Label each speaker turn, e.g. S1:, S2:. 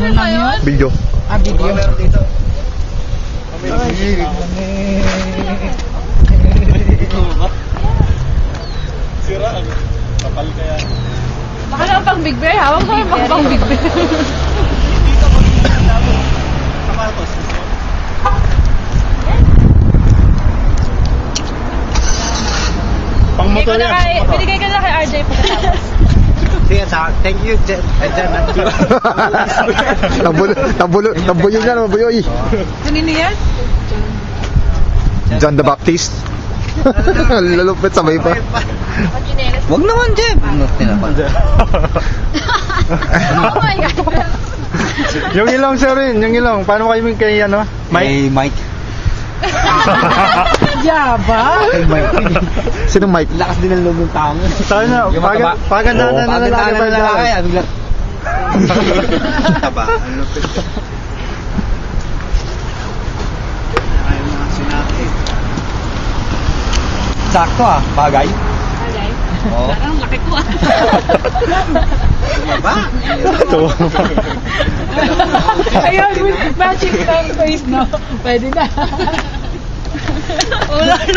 S1: Ano lang yun?
S2: Video.
S1: Ah, video.
S3: dito. Sira ang kapal kaya.
S4: Baka naman pang Big Bear, hawak mo naman pang Big Bear.
S3: Dito mo kamatos. Pang motor yan.
S4: Binigay ka na kay RJ pagkatapos.
S3: Sige, thank you, Jen.
S2: Tabuyo niya, mabuyoy.
S4: Kanino yan?
S2: John the Baptist. Lalupit sabay pa.
S1: Wag naman, Jeb.
S4: Oh my God.
S3: Yung ilong, sir, yung ilong. Paano kayo kay ano? Mike?
S1: Mike.
S4: Yaba?
S2: Sino Mike?
S1: Lakas din ang loob ng tao.
S3: Tayo na, paganda na lalaki ba lalaki?
S1: Taba. Sakto ah, bagay.
S4: Okay.
S1: Oo.
S4: Parang laki ko ah.
S1: Tumaba.
S4: Ayun, with magic lang face, no? Pwede na. Wala na.